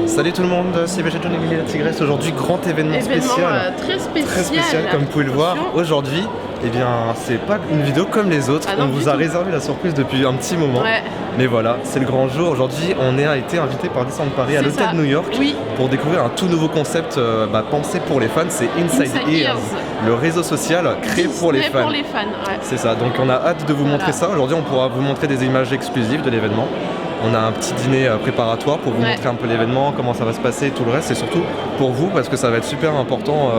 Salut tout le monde, c'est Végéton et la Tigresse. Aujourd'hui, grand événement spécial. Très spécial. Très spécial, comme vous pouvez le voir. Aujourd'hui, eh bien, c'est pas une vidéo comme les autres. On vous a réservé la surprise depuis un petit moment. Ouais. Mais voilà, c'est le grand jour. Aujourd'hui, on a été invité par Disneyland Paris à l'hôtel de New York pour découvrir un tout nouveau concept pensé pour les fans. C'est Inside Ears, le réseau social créé pour les fans. C'est ça, donc on a hâte de vous montrer ça. Aujourd'hui, on pourra vous montrer des images exclusives de l'événement. On a un petit dîner préparatoire pour vous montrer un peu l'événement, comment ça va se passer et tout le reste. C'est surtout pour vous parce que ça va être super important.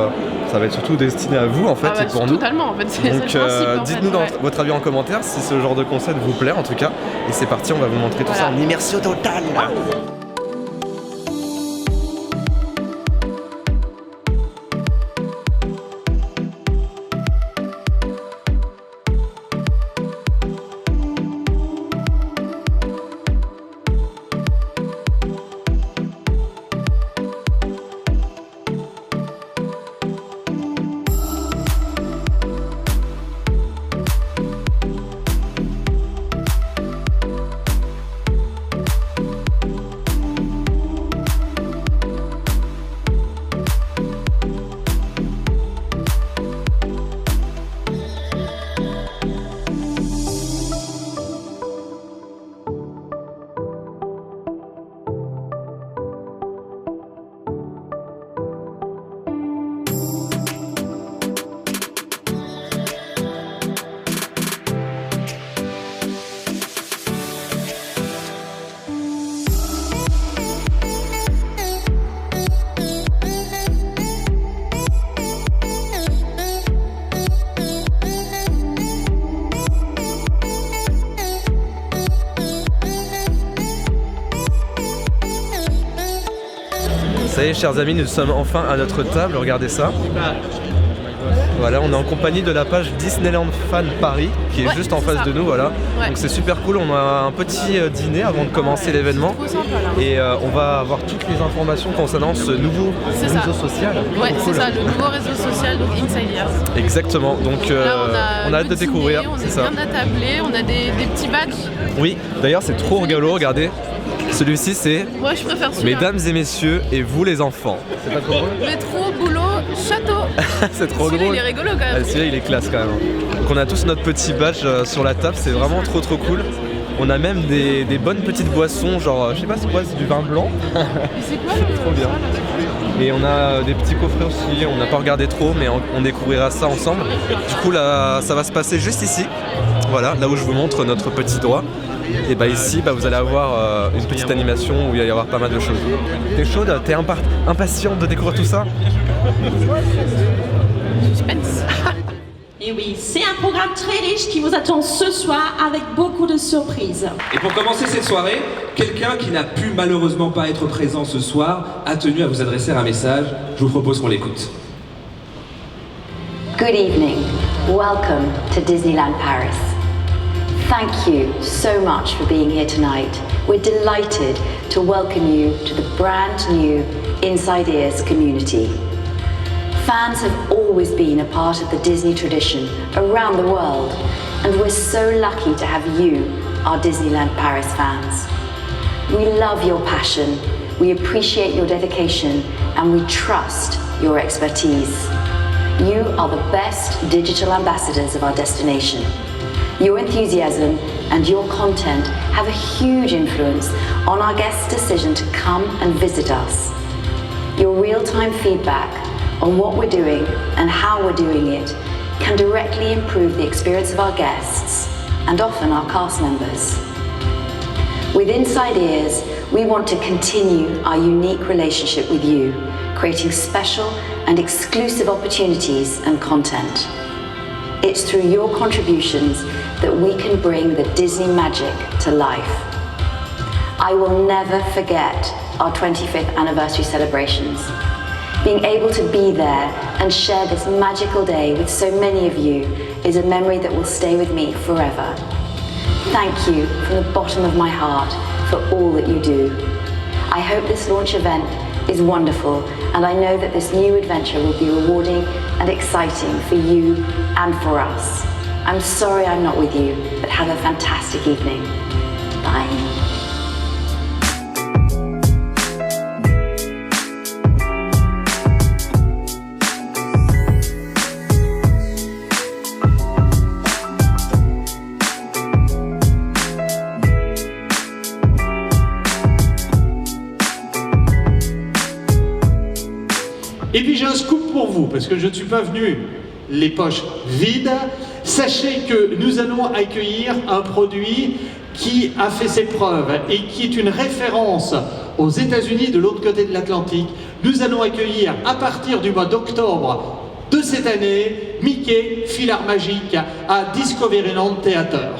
Ça va être surtout destiné à vous en fait et pour nous. Totalement en fait. Donc dites-nous votre avis en commentaire si ce genre de concept vous plaît en tout cas. Et c'est parti, on va vous montrer tout ça en immersion totale. Ça y est, chers amis, nous sommes enfin à notre table, regardez ça. Voilà, on est en compagnie de la page Disneyland Fan Paris qui est juste en face de nous, voilà. Donc c'est super cool, on a un petit dîner avant de commencer l'événement. Et on va avoir toutes les informations concernant ce nouveau réseau social. Ouais, c'est ça, le nouveau réseau social, donc Inside Ears. Exactement, donc là, on a hâte de découvrir. On est bien attablé, on a des petits badges. Oui, d'ailleurs c'est trop rigolo, regardez. Celui-ci c'est Mesdames et messieurs et vous les enfants. C'est pas trop drôle? Métro, boulot, château. C'est trop drôle. Il est rigolo quand même. Celui-là il est classe quand même. Donc on a tous notre petit badge sur la table, c'est vraiment trop cool. On a même des bonnes petites boissons, genre je sais pas c'est quoi, c'est du vin blanc. C'est quoi trop bien. Et on a des petits coffrets aussi, on n'a pas regardé trop mais on découvrira ça ensemble. Du coup là ça va se passer juste ici. Voilà, là où je vous montre notre petit doigt. Et bah ici vous allez avoir une petite animation où il va y avoir pas mal de choses. T'es chaude? T'es impatiente de découvrir tout ça? Suspense. Et oui, c'est un programme très riche qui vous attend ce soir avec beaucoup de surprises. Et pour commencer cette soirée, quelqu'un qui n'a pu malheureusement pas être présent ce soir a tenu à vous adresser un message. Je vous propose qu'on l'écoute. Good evening. Welcome to Disneyland Paris. Thank you so much for being here tonight. We're delighted to welcome you to the brand new Inside Ears community. Fans have always been a part of the Disney tradition around the world, and we're so lucky to have you, our Disneyland Paris fans. We love your passion, we appreciate your dedication, and we trust your expertise. You are the best digital ambassadors of our destination. Your enthusiasm and your content have a huge influence on our guests' decision to come and visit us. Your real-time feedback on what we're doing and how we're doing it can directly improve the experience of our guests and often our cast members. With Inside Ears, we want to continue our unique relationship with you, creating special and exclusive opportunities and content. It's through your contributions that we can bring the Disney magic to life. I will never forget our 25th anniversary celebrations. Being able to be there and share this magical day with so many of you is a memory that will stay with me forever. Thank you from the bottom of my heart for all that you do. I hope this launch event is wonderful, and I know that this new adventure will be rewarding and exciting for you and for us. I'm sorry I'm not with you, but have a fantastic evening. Bye. vous, parce que je ne suis pas venu les poches vides, sachez que nous allons accueillir un produit qui a fait ses preuves et qui est une référence aux États-Unis de l'autre côté de l'Atlantique. Nous allons accueillir à partir du mois d'octobre de cette année Mickey Filard Magique à Discoveryland Theater.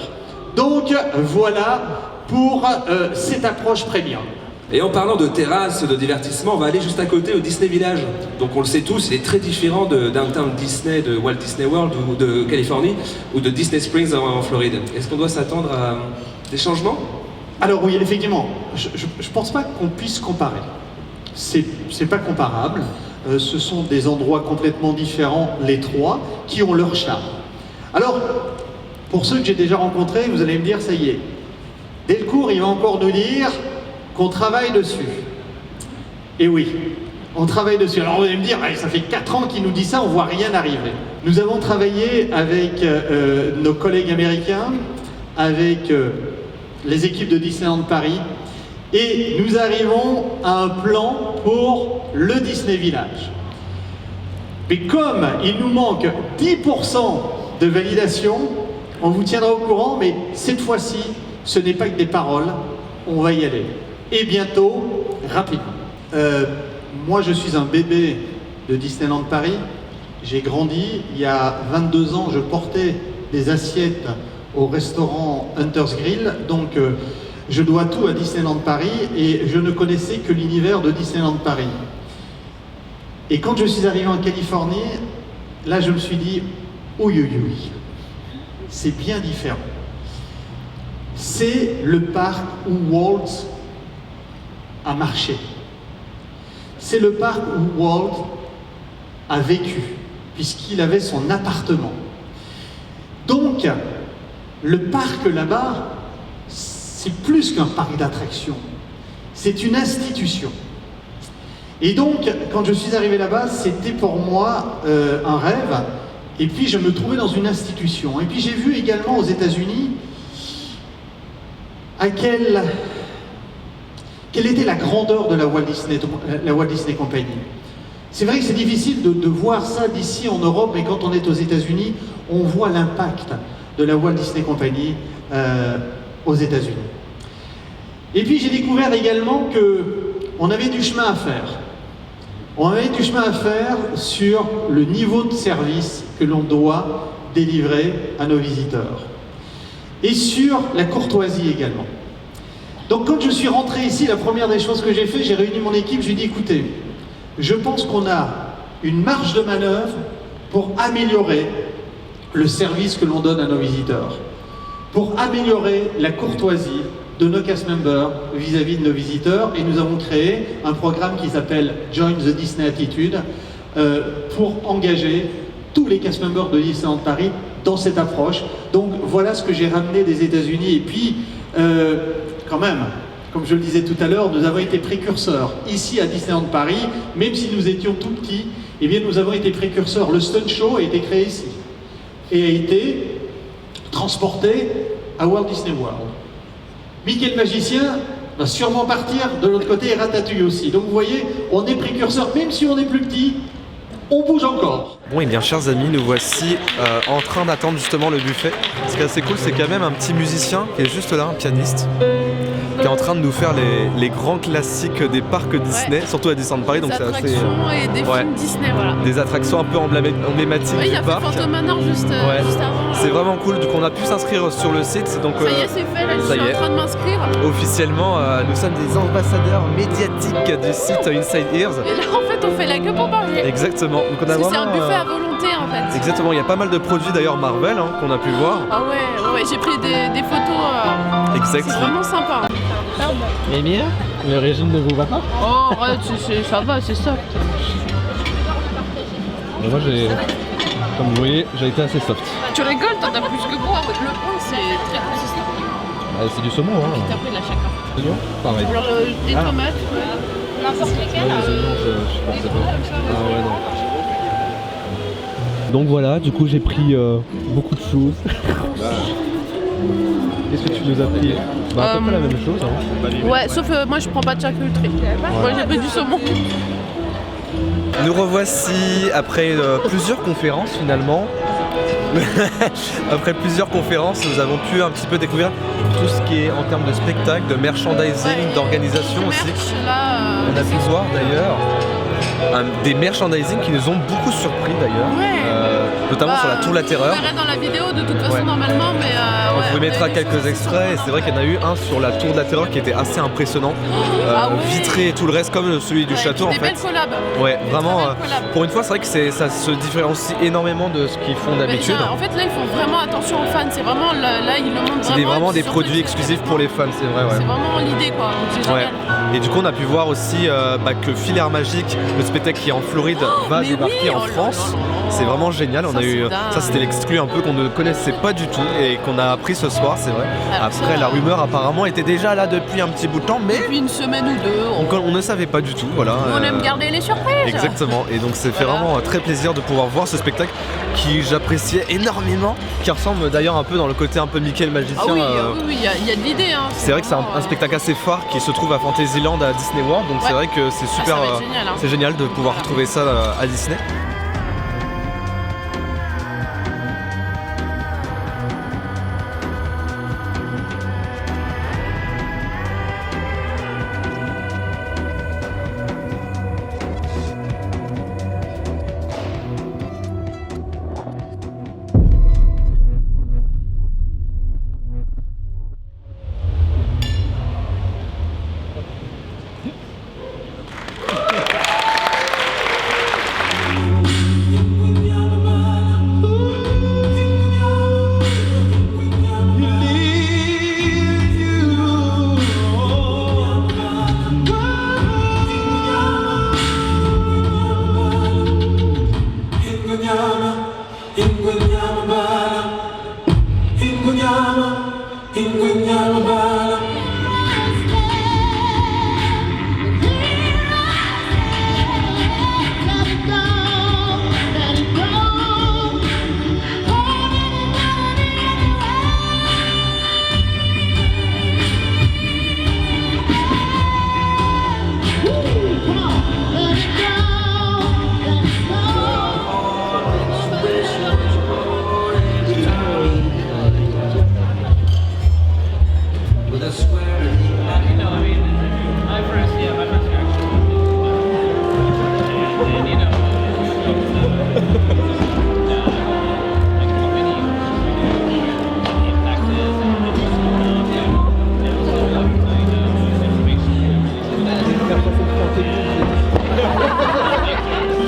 Donc voilà pour cette approche premium. Et en parlant de terrasse, de divertissement, on va aller juste à côté au Disney Village. Donc on le sait tous, il est très différent de Downtown Disney, de Walt Disney World ou de Californie ou de Disney Springs en Floride. Est-ce qu'on doit s'attendre à des changements? Alors oui, effectivement, je pense pas qu'on puisse comparer. C'est pas comparable. Ce sont des endroits complètement différents, les trois, qui ont leur charme. Alors, pour ceux que j'ai déjà rencontrés, vous allez me dire, ça y est, Delcourt, il va encore nous dire qu'on travaille dessus. Et oui, on travaille dessus. Alors vous allez me dire, ça fait 4 ans qu'il nous dit ça, on voit rien arriver. Nous avons travaillé avec nos collègues américains, avec les équipes de Disneyland Paris, et nous arrivons à un plan pour le Disney Village. Mais comme il nous manque 10% de validation, on vous tiendra au courant, mais cette fois-ci, ce n'est pas que des paroles, on va y aller. Et bientôt, rapidement. Moi, je suis un bébé de Disneyland Paris. J'ai grandi. Il y a 22 ans, je portais des assiettes au restaurant Hunter's Grill. Donc, je dois tout à Disneyland Paris et je ne connaissais que l'univers de Disneyland Paris. Et quand je suis arrivé en Californie, là, je me suis dit, oui, oui, oui, c'est bien différent. C'est le parc où Walt a marché. C'est le parc où Walt a vécu, puisqu'il avait son appartement. Donc, le parc là-bas, c'est plus qu'un parc d'attractions. C'est une institution. Et donc, quand je suis arrivé là-bas, c'était pour moi un rêve. Et puis, je me trouvais dans une institution. Et puis, j'ai vu également aux États-Unis quelle était la grandeur de la Walt Disney Company. C'est vrai que c'est difficile de voir ça d'ici en Europe, mais quand on est aux États-Unis, on voit l'impact de la Walt Disney Company aux États-Unis. Et puis j'ai découvert également qu'on avait du chemin à faire. On avait du chemin à faire sur le niveau de service que l'on doit délivrer à nos visiteurs. Et sur la courtoisie également. Donc quand je suis rentré ici, la première des choses que j'ai fait, j'ai réuni mon équipe, je lui ai dit, écoutez, je pense qu'on a une marge de manœuvre pour améliorer le service que l'on donne à nos visiteurs, pour améliorer la courtoisie de nos cast members vis-à-vis de nos visiteurs, et nous avons créé un programme qui s'appelle Join the Disney Attitude pour engager tous les cast members de Disneyland Paris dans cette approche. Donc voilà ce que j'ai ramené des États-Unis. Et puis quand même, comme je le disais tout à l'heure, nous avons été précurseurs ici à Disneyland Paris, même si nous étions tout petits, eh bien nous avons été précurseurs. Le Stunt Show a été créé ici et a été transporté à Walt Disney World. Mickey le magicien va sûrement partir de l'autre côté et Ratatouille aussi. Donc vous voyez, on est précurseurs, même si on est plus petit, on bouge encore. Bon, et bien chers amis, nous voici en train d'attendre justement le buffet. Ce qui est assez cool, c'est qu'il y a même un petit musicien qui est juste là, un pianiste, qui est en train de nous faire les grands classiques des parcs Disney, surtout à Disneyland Paris. Donc des c'est assez, attractions et des films Disney, voilà. Des attractions un peu emblématiques Oui, il y du a parc. fait Phantom Manor juste avant. C'est vraiment cool, du coup on a pu s'inscrire sur le site. Donc, ça y est, c'est fait, là, je suis en train de m'inscrire. Officiellement, nous sommes des ambassadeurs médiatiques du site Inside Ears. Et là, en fait, on fait la queue pour manger. Exactement. Donc, on a parce que vraiment, c'est un buffet à volonté, en fait. Exactement, il y a pas mal de produits d'ailleurs Marvel qu'on a pu voir. Ah ouais, j'ai pris des photos. Exact. C'est vraiment sympa. Et bien, le régime ne vous va pas? Oh, arrête, ça va, c'est soft. Moi, comme vous voyez, j'ai été assez soft. Tu rigoles, t'en as plus que moi. Le pain, c'est très consistant. C'est du saumon, hein. T'as pris de la chacun. Oignons, pareil. Alors, des tomates, n'importe lesquelles. Les oignons, je pense pas. Ah ouais, non. Donc voilà, du coup j'ai pris beaucoup de choses. Qu'est-ce que tu nous as pris? Bah à peu près la même chose. Hein. Ouais, sauf moi je prends pas de charcuterie. Moi j'ai pris du saumon. Nous revoici après plusieurs conférences finalement. Après plusieurs conférences, nous avons pu un petit peu découvrir tout ce qui est en termes de spectacle, de merchandising, d'organisation aussi. On a pu voir d'ailleurs des merchandising qui nous ont beaucoup surpris d'ailleurs, notamment sur la Tour de la Terreur. On verra dans la vidéo de toute façon normalement, mais on vous mettra quelques extraits et c'est vrai qu'il y en a eu un sur la Tour de la Terreur qui était assez impressionnant, vitré et tout le reste comme celui du château en fait. Des belles collabs. Ouais, vraiment. Pour une fois, c'est vrai que ça se différencie énormément de ce qu'ils font d'habitude. En fait, là, ils font vraiment attention aux fans. C'est vraiment là, ils le montrent vraiment. C'est vraiment des produits exclusifs pour les fans, c'est vrai. C'est vraiment l'idée, quoi. Donc, c'est génial. Et du coup, on a pu voir aussi que Filaire Magique, le spectacle qui est en Floride, va débarquer en France. C'est vraiment génial. On a eu ça, c'était l'exclu un peu qu'on ne connaissait pas du tout et qu'on a appris ce soir, c'est vrai. Après, la rumeur apparemment était déjà là depuis un petit bout de temps, mais depuis une semaine ou deux. On ne savait pas du tout, voilà. On aime garder les surprises. Exactement. Et donc, c'est fait vraiment très plaisir de pouvoir voir ce spectacle qui j'appréciais énormément, qui ressemble d'ailleurs un peu dans le côté un peu Mickey le magicien. Oui, il y a de l'idée. Hein. C'est vrai que c'est un spectacle assez phare qui se trouve à Fantasyland à Disney World, donc c'est vrai que c'est super. Génial, hein. C'est génial de pouvoir retrouver ça à Disney.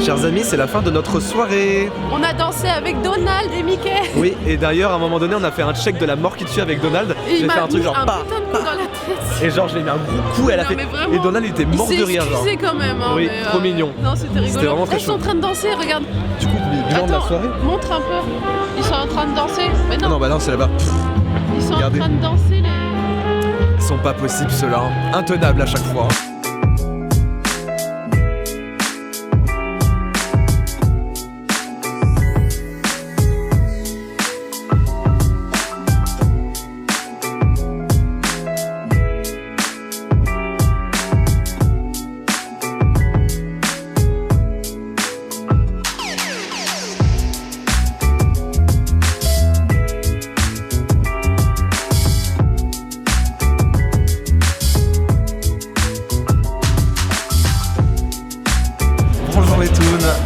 Chers amis, c'est la fin de notre soirée. On a dansé avec Donald et Mickey. Oui, et d'ailleurs, à un moment donné, on a fait un check de la mort qui tue avec Donald. J'ai fait un truc genre pas. Dans la tête. Et genre, je lui ai mis un gros coup et elle a fait. Vraiment, et Donald il était mort de rire. Il s'est quand même. Hein, oui, trop mignon. Non, c'était rigolo. Vraiment très Ils sont en train de danser, regarde. Du coup, bilan de la soirée. Montre un peu. Ils sont en train de danser. Mais non. Non, bah non, c'est là-bas. Ils sont en train de danser les. Ils sont pas possibles ceux-là. Intenables à chaque fois.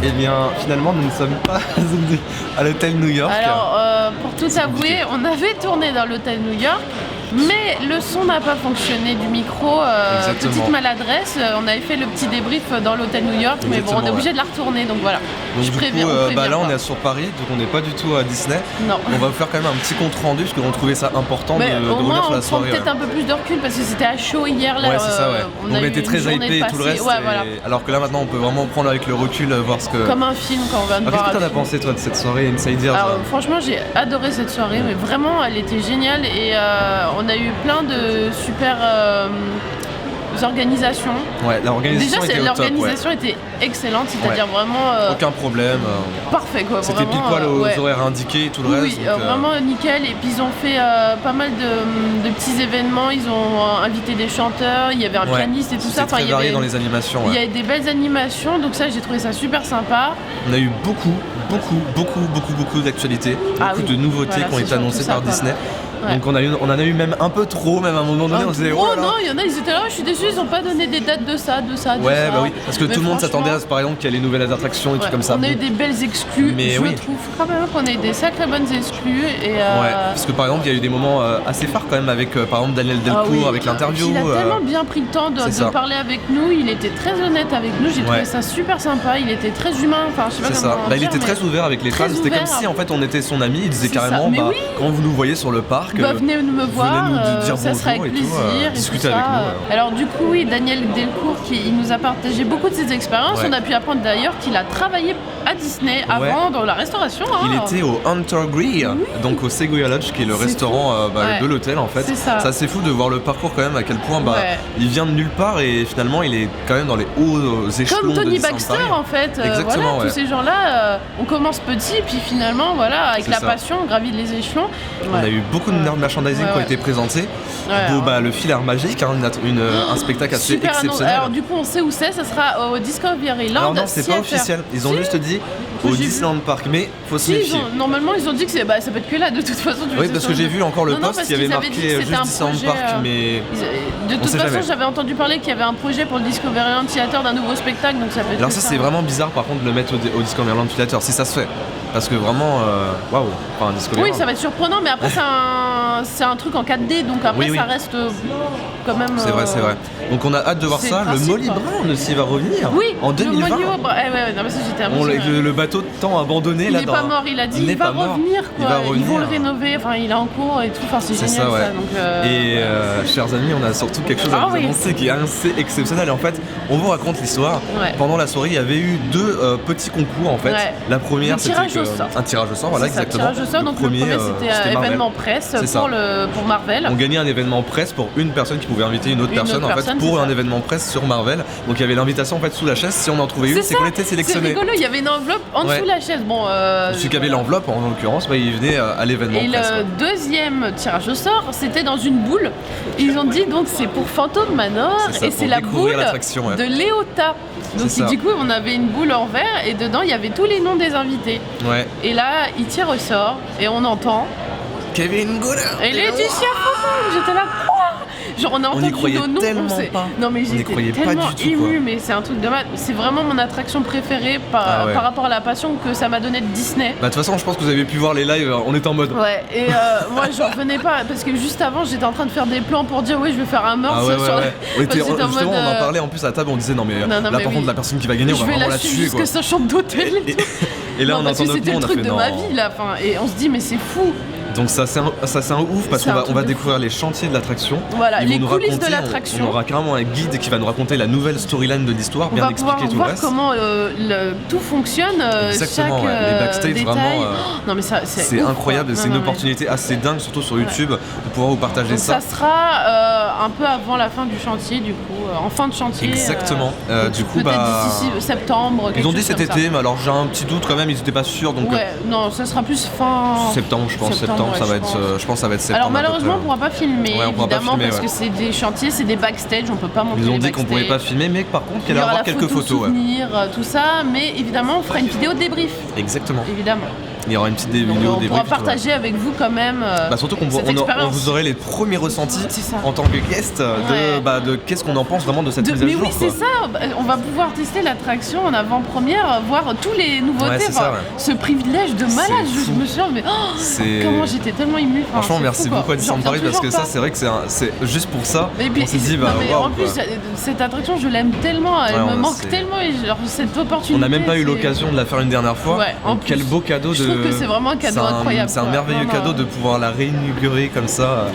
Et bien finalement nous ne sommes pas à l'hôtel New York. Alors pour tout avouer, on avait tourné dans l'hôtel New York, mais le son n'a pas fonctionné du micro, petite maladresse. On avait fait le petit débrief dans l'hôtel New York, mais bon on est obligé de la retourner, donc voilà. Donc là on est sur Paris, donc on n'est pas du tout à Disney. Non. On va vous faire quand même un petit compte rendu parce qu'on trouvait ça important de revenir sur la soirée. Peut-être un peu plus de recul parce que c'était à chaud hier là. Ouais c'est ça ouais. On était très hypé et tout le reste. Ouais, voilà. Alors que là maintenant on peut vraiment prendre avec le recul, voir ce que. Comme un film quand on vient de voir. Qu'est-ce que t'en as pensé toi de cette soirée Inside Ears? Alors franchement j'ai adoré cette soirée, mais vraiment elle était géniale et on a eu plein de super organisation. Ouais, l'organisation était excellente, c'est-à-dire vraiment... aucun problème. Parfait quoi. C'était pile poil aux horaires indiqués et tout le reste. Oui, vraiment nickel. Et puis ils ont fait pas mal de petits événements, ils ont invité des chanteurs, il y avait un pianiste et tout ça. Très varié dans les animations. Il y avait des belles animations, donc ça j'ai trouvé ça super sympa. On a eu beaucoup d'actualités, beaucoup de nouveautés qui ont été annoncées par Disney. Ouais. Donc on en a eu même un peu trop, même à un moment donné, on se disait oh là là. Non, il y en a, ils étaient là, je suis déçu, ils ont pas donné des dates de ça. Ouais, bah oui, parce que tout le monde s'attendait à ce, par exemple, qu'il y a les nouvelles attractions et tout comme ça. On a eu des belles exclus, je trouve quand même qu'on a eu des sacrées bonnes exclus. Ouais, parce que par exemple, il y a eu des moments assez phares quand même avec, par exemple, Daniel Delcourt, avec l'interview. Il a tellement bien pris le temps de parler avec nous, il était très honnête avec nous, j'ai trouvé ça super sympa, il était très humain, enfin je sais pas comment dire. Il était très ouvert avec les fans, c'était comme si en fait on était son ami, il disait carrément, quand vous nous voyez sur le parc, venez me voir, nous dire ça sera avec plaisir, discuter avec nous. Alors du coup oui, Daniel Delcourt il nous a partagé beaucoup de ses expériences. On a pu apprendre d'ailleurs qu'il a travaillé à Disney avant dans la restauration. Il était au Hunter Grill, donc au Sequoia Lodge, qui est le restaurant de l'hôtel en fait. C'est assez fou de voir le parcours quand même, à quel point il vient de nulle part et finalement il est quand même dans les hauts échelons. Comme Tony Baxter en fait. Exactement. Tous ces gens-là, on commence petit puis finalement avec la passion on gravit les échelons. On a eu beaucoup de merchandising qui ont été présentés. Le filaire magique, un spectacle assez exceptionnel. Alors du coup on sait où c'est, ça sera au Discoveryland. Alors non, c'est pas officiel, ils ont juste dit au Disneyland Park, mais faut se méfier. Normalement ils ont dit que ça peut être que là de toute façon. Oui, parce que j'ai vu encore le post qui avait marqué juste Disneyland Park, mais de toute façon j'avais entendu parler qu'il y avait un projet pour le Discoveryland Theater d'un nouveau spectacle, donc ça peut être. Alors ça c'est vraiment bizarre par contre de le mettre au Discoveryland Theater, si ça se fait. Parce que vraiment, waouh, enfin Discoveryland. Oui, ça va être surprenant, mais après c'est un truc en 4D, donc après ça reste quand même. C'est vrai. Donc on a hâte de voir ça. Le Molly Brown aussi va revenir. Oui, en 2020. Non, mais ça j'étais amusée. Le bateau de temps abandonné là. Il n'est pas mort, il a dit il va revenir quoi. Ils vont le rénover, enfin il est en cours et tout, enfin c'est génial ça. Donc, Et chers amis, on a surtout quelque chose à vous annoncer qui est assez exceptionnel. Et en fait, on vous raconte l'histoire. Pendant la soirée, il y avait eu deux petits concours en fait. La première c'était un tirage au sort, voilà exactement. Tirage au sort, donc le premier c'était événement presse pour Marvel. On gagnait un événement presse pour une personne qui pouvait inviter une autre personne en fait pour un événement presse sur Marvel. Donc il y avait l'invitation en fait sous la chaise. Si on en trouvait une, c'est qu'on était sélectionné. C'est rigolo, il y avait une enveloppe en dessous de la chaise. Bon, celui qui avait l'enveloppe en l'occurrence, il venait à l'événement presse. Et le deuxième tirage au sort, c'était dans une boule. Ils ont dit donc c'est pour Phantom Manor et c'est la boule de Léota. Donc du coup on avait une boule en verre et dedans il y avait tous les noms des invités. Et là il tire au sort et on entend Kevin Gooder et Laetitia Foufou. J'étais là. Genre on a entendu nos noms, non mais j'étais tellement émue, mais c'est un truc de mal. C'est vraiment mon attraction préférée par rapport à la passion que ça m'a donné de Disney. De toute façon je pense que vous avez pu voir les lives, on était en mode et moi j'en revenais pas parce que juste avant j'étais en train de faire des plans pour dire je vais faire un morse justement on en parlait en plus à la table, on disait non mais là par contre la personne qui va gagner on va vraiment la tuer jusqu'à sa chambre d'hôtel et là on entend notre nom, on a fait non. C'était le truc de ma vie là, et on se dit mais c'est fou. Donc ça c'est un ouf parce qu'on va découvrir les chantiers de l'attraction. Voilà, les coulisses de l'attraction. On aura carrément un guide qui va nous raconter la nouvelle storyline de l'histoire, bien expliquer tout le reste. On va voir comment tout fonctionne. Exactement, chaque les backstage détail. vraiment. Non mais c'est incroyable, c'est une opportunité assez dingue, surtout sur YouTube, de pouvoir vous partager ça. Ça sera un peu avant la fin du chantier, du coup, en fin de chantier. Exactement. Du coup, peut-être d'ici septembre. Ils ont dit cet été, mais alors j'ai un petit doute quand même, ils n'étaient pas sûrs. Donc non, ça sera plus fin septembre, je pense. Ça va être, je pense que ça va être septembre. Alors malheureusement on pourra pas filmer évidemment parce que c'est des chantiers, c'est des backstage, on peut pas montrer. Ils ont dit qu'on pouvait pas filmer, mais par contre qu'il y allait avoir quelques photos. Tout ça, mais évidemment on fera une vidéo débrief. Exactement. Évidemment. Il y aura une petite vidéo débrief. On pourra partager avec vous quand même. Surtout qu'on vous aurez les premiers ressentis en tant que guest de qu'est-ce qu'on en pense vraiment de cette mise à jour. Mais oui, c'est ça. On va pouvoir tester l'attraction en avant-première, voir tous les nouveautés. Ce privilège de malade. Je me suis dit, mais comment j'étais tellement émue. Franchement, merci beaucoup à Disneyland Paris parce que ça, c'est vrai que c'est juste pour ça. On s'est dit, en plus, cette attraction, je l'aime tellement. Elle me manque tellement. Cette opportunité. On n'a même pas eu l'occasion de la faire une dernière fois. Quel beau cadeau de. Que c'est vraiment un cadeau incroyable. C'est un merveilleux cadeau de pouvoir la réinaugurer comme ça.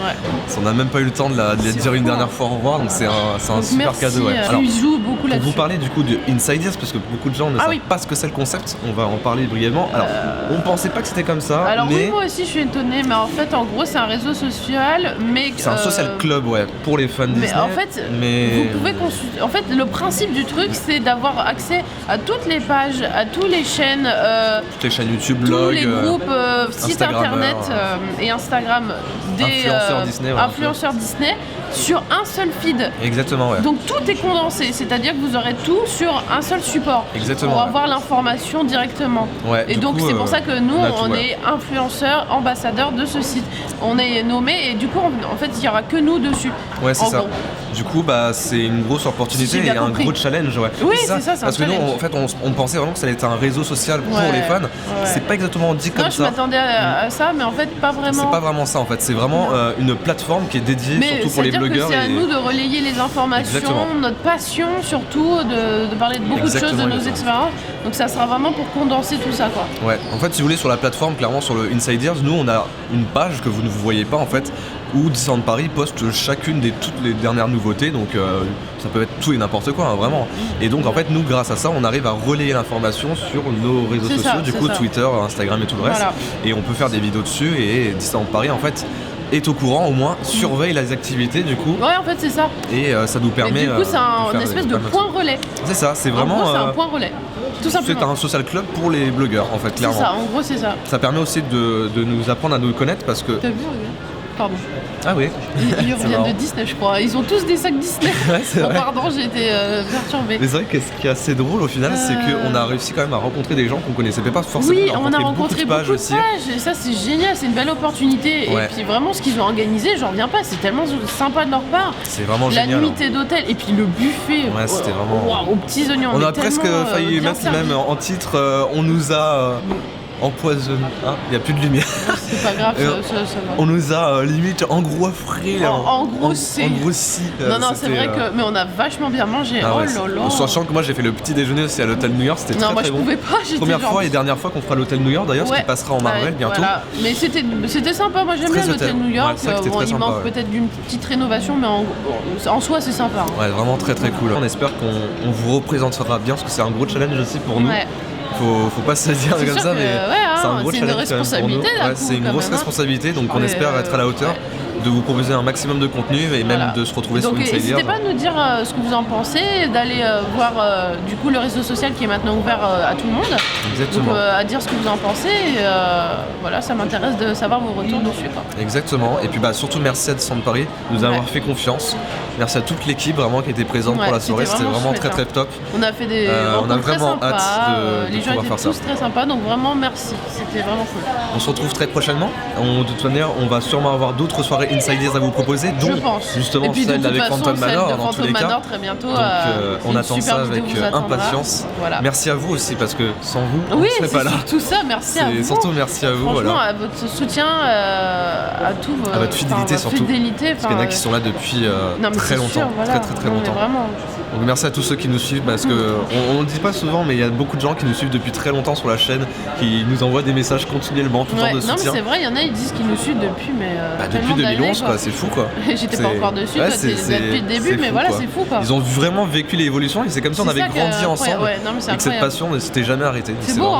On n'a même pas eu le temps de la dire une dernière fois au revoir, donc c'est un super cadeau. Alors, il joue beaucoup beaucoup là-dessus. Pour vous parler du coup de Insiders, parce que beaucoup de gens ne savent pas ce que c'est le concept, on va en parler brièvement. Alors, on pensait pas que c'était comme ça. Alors mais... oui, moi aussi je suis étonnée, mais en fait, en gros, c'est un réseau social, mais... C'est un social club, pour les fans Disney. Mais en fait, vous pouvez consulter... En fait, le principe du truc, c'est d'avoir accès à toutes les pages, à toutes les chaînes... toutes les chaînes YouTube, tous blogs, les groupes, sites internet et Instagram des influenceurs Disney sur un seul feed. Exactement, ouais. Donc tout est condensé, c'est-à-dire que vous aurez tout sur un seul support. Exactement. Pour avoir l'information directement. Ouais, et donc c'est pour ça que nous, on est influenceurs, ambassadeurs de ce site. On est nommés et du coup, en fait, il n'y aura que nous dessus. Ouais, c'est ça. Gros. Du coup, c'est une grosse opportunité et un gros challenge. Ouais. Oui, c'est ça, c'est parce que nous, en fait, on pensait vraiment que ça allait être un réseau social pour les fans. C'est pas exactement dit comme ça. Je m'attendais à ça, mais en fait, pas vraiment. C'est pas vraiment ça, en fait. C'est vraiment une plateforme qui est dédiée surtout pour les blogueurs. C'est à nous de relayer les informations, notre passion surtout, de parler de beaucoup de choses, de nos expériences. Donc ça sera vraiment pour condenser tout ça, quoi. Ouais. En fait, si vous voulez, sur la plateforme, clairement sur le Insiders, nous, on a une page que vous ne voyez pas, en fait, où Disneyland Paris poste chacune toutes les dernières nouveautés, donc ça peut être tout et n'importe quoi, vraiment. Et donc en fait nous grâce à ça on arrive à relayer l'information sur nos réseaux sociaux, du coup Twitter, Instagram et tout le reste, et on peut faire des vidéos dessus et Disneyland Paris en fait est au courant, au moins surveille les activités du coup. Ouais en fait c'est ça. Et ça nous permet. Et du coup c'est une espèce de point relais. C'est ça, c'est vraiment. En gros c'est un point relais. Tout simplement. C'est un social club pour les blogueurs en fait, clairement. C'est ça, en gros c'est ça. Ça permet aussi de nous apprendre à nous connaître parce que. T'as vu, pardon. Ah oui. Ils reviennent de Disney, je crois. Ils ont tous des sacs Disney. Ouais, c'est vrai. Pardon, j'ai été perturbée. Mais c'est vrai que ce qui est assez drôle au final, c'est qu'on a réussi quand même à rencontrer des gens qu'on connaissait pas forcément. Oui, on a rencontré beaucoup de pages. Et ça, c'est génial. C'est une belle opportunité. Ouais. Et puis vraiment, ce qu'ils ont organisé, j'en reviens pas. C'est tellement sympa de leur part. C'est vraiment génial. La nuitée d'hôtel et puis le buffet. Ouais, c'était vraiment. Aux petits oignons. On a presque failli mettre même en titre. On nous a. Empoisonné. Il n'y a plus de lumière. C'est pas grave, ça va. On nous a limite engrossi. Engrossi. Non, c'est vrai que. Mais on a vachement bien mangé. Oh là là. Sachant que moi j'ai fait le petit déjeuner aussi à l'hôtel New York, c'était très très bon. Non, moi je pouvais pas. Première fois et dernière fois qu'on fera l'hôtel New York d'ailleurs, ce qui passera en Marvel bientôt. Voilà. Mais c'était sympa, moi j'aime bien l'hôtel New York. Il manque peut-être d'une petite rénovation, mais en soi c'est sympa. Ouais, vraiment très très cool. On espère qu'on vous représentera bien parce que c'est un gros challenge aussi pour nous. Faut pas se dire comme ça, mais c'est un gros challenge quand même pour nous. C'est une grosse responsabilité, donc on espère être à la hauteur. De vous proposer un maximum de contenu et même de se retrouver sur Insiders. N'hésitez pas à nous dire ce que vous en pensez, d'aller voir du coup le réseau social qui est maintenant ouvert à tout le monde. Exactement. Donc à dire ce que vous en pensez. Et, voilà, ça m'intéresse de savoir vos retours dessus. Quoi. Exactement. Et puis surtout merci à Disneyland Paris de nous avoir fait confiance. Merci à toute l'équipe vraiment qui était présente pour la soirée. C'était vraiment très très top. On a fait des on a vraiment très hâte de les gens pouvoir étaient faire ça. tous très sympas, donc vraiment merci. C'était vraiment cool. On se retrouve très prochainement. De toute manière, on va sûrement avoir d'autres soirées Insiders à vous proposer, dont justement celle avec Phantom Manor dans tous les cas. Très bientôt, donc on attend ça avec impatience. Voilà. Merci à vous aussi parce que sans vous, on ne serait pas là. Tout ça, merci à vous. Surtout merci à vous. Franchement, à votre soutien, à tout. À votre fidélité surtout. Parce qu'il y en a qui sont là depuis très longtemps, très longtemps. Donc merci à tous ceux qui nous suivent parce que on le dit pas souvent, mais il y a beaucoup de gens qui nous suivent depuis très longtemps sur la chaîne, qui nous envoient des messages continuellement, tout le temps de soutien. Non mais c'est vrai, il y en a ils disent qu'ils nous suivent depuis depuis 2011 quoi, c'est fou quoi. J'étais pas encore dessus, toi t'es depuis le début, mais voilà c'est fou quoi. Ils ont vraiment vécu l'évolution et c'est comme si on avait grandi ensemble et que cette passion ne s'était jamais arrêtée. C'est beau,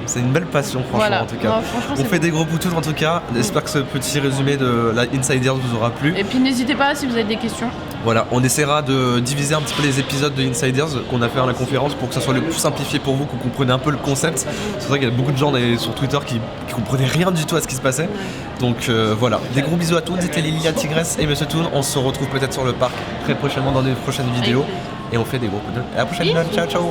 c'est une belle passion franchement en tout cas. On fait des gros poutous en tout cas. J'espère que ce petit résumé de la Insiders vous aura plu. Et puis n'hésitez pas si vous avez des questions. Voilà, on essaiera de diviser un petit peu les épisodes de Insiders qu'on a fait à la conférence pour que ça soit le plus simplifié pour vous, que vous compreniez un peu le concept. C'est vrai qu'il y a beaucoup de gens sur Twitter qui comprenaient rien du tout à ce qui se passait. Donc voilà, des gros bisous à tous. C'était Lilia, Tigresse et Monsieur Toon. On se retrouve peut-être sur le parc très prochainement dans des prochaines vidéos. Et on fait des gros coups de... À la prochaine, ciao ciao.